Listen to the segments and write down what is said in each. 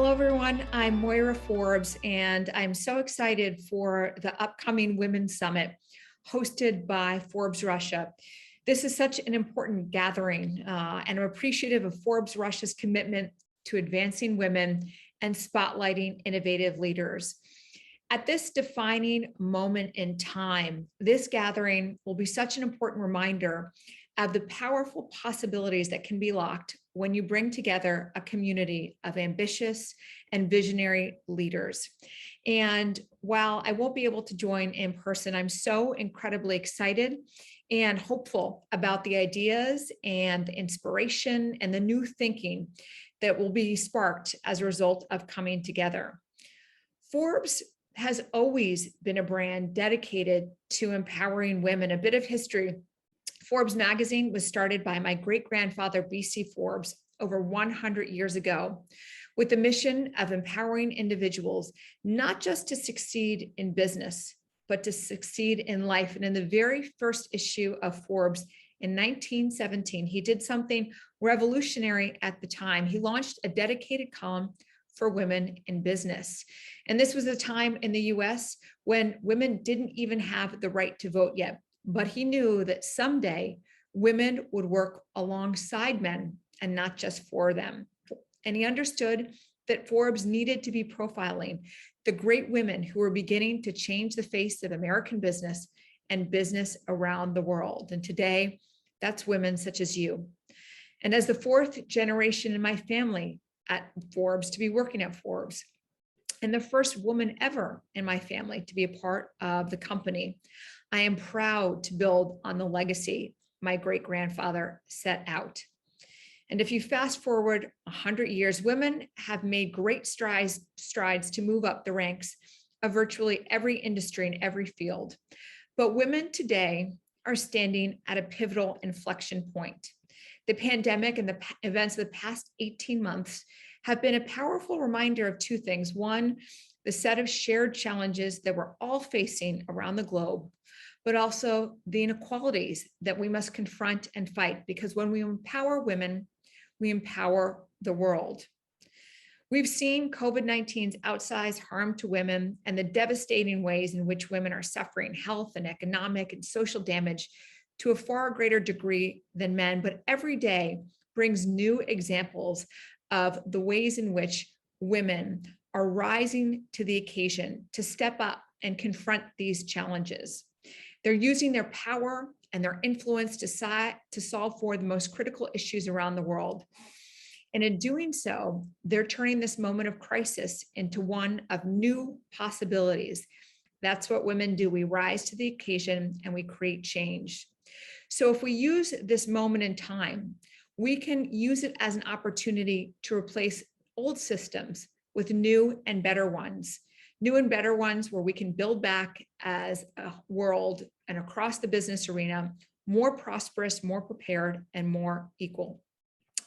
Hello, everyone. I'm Mojra Forbs, and I'm so excited for the upcoming Women's Summit hosted by Forbes Russia. This is such an important gathering, and I'm appreciative of Forbes Russia's commitment to advancing women and spotlighting innovative leaders. At this defining moment in time, this gathering will be such an important reminder of the powerful possibilities that can be locked when you bring together a community of ambitious and visionary leaders. And while I won't be able to join in person, I'm so incredibly excited and hopeful about the ideas and the inspiration and the new thinking that will be sparked as a result of coming together. Forbes has always been a brand dedicated to empowering women. A bit of history: Forbes magazine was started by my great-grandfather, B.C. Forbes, over 100 years ago, with the mission of empowering individuals, not just to succeed in business, but to succeed in life. And in the very first issue of Forbes in 1917, he did something revolutionary at the time. He launched a dedicated column for women in business. And this was a time in the US when women didn't even have the right to vote yet. But he knew that someday women would work alongside men and not just for them. And he understood that Forbes needed to be profiling the great women who were beginning to change the face of American business and business around the world. And today, that's women such as you. And as the fourth generation in my family at Forbes to be working at Forbes, and the first woman ever in my family to be a part of the company, I am proud to build on the legacy my great-grandfather set out. And if you fast forward 100 years, women have made great strides to move up the ranks of virtually every industry and every field. But women today are standing at a pivotal inflection point. The pandemic and the events of the past 18 months have been a powerful reminder of two things. One, the set of shared challenges that we're all facing around the globe, but also the inequalities that we must confront and fight, because when we empower women, we empower the world. We've seen COVID-19's outsized harm to women and the devastating ways in which women are suffering health and economic and social damage to a far greater degree than men, but every day brings new examples of the ways in which women are rising to the occasion to step up and confront these challenges. They're using their power and their influence to solve for the most critical issues around the world. And in doing so, they're turning this moment of crisis into one of new possibilities. That's what women do. We rise to the occasion and we create change. So if we use this moment in time, we can use it as an opportunity to replace old systems with new and better ones. New and better ones where we can build back as a world and across the business arena, more prosperous, more prepared, and more equal.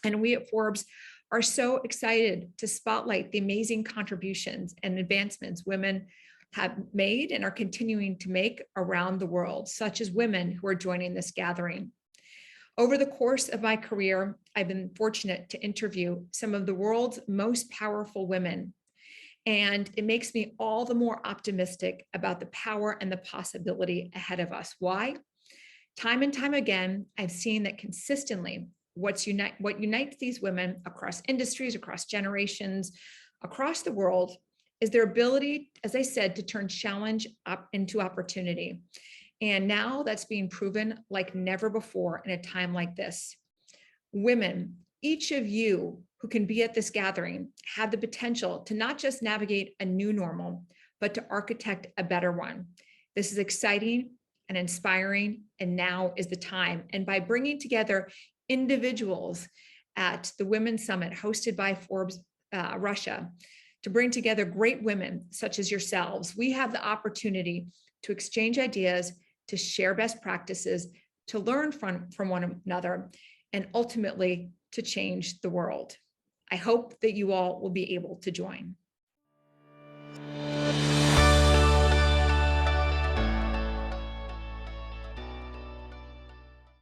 And we at Forbes are so excited to spotlight the amazing contributions and advancements women have made and are continuing to make around the world, such as women who are joining this gathering. Over the course of my career, I've been fortunate to interview some of the world's most powerful women. And it makes me all the more optimistic about the power and the possibility ahead of us. Why? Time and time again, I've seen that consistently what unites these women across industries, across generations, across the world is their ability, as I said, to turn challenge up into opportunity. And now that's being proven like never before in a time like this. Women, each of you who can be at this gathering have the potential to not just navigate a new normal, but to architect a better one. This is exciting and inspiring, and now is the time. And by bringing together individuals at the Women's Summit hosted by Forbes Russia, to bring together great women such as yourselves, we have the opportunity to exchange ideas, to share best practices, to learn from one another, and ultimately to change the world. I hope that you all will be able to join.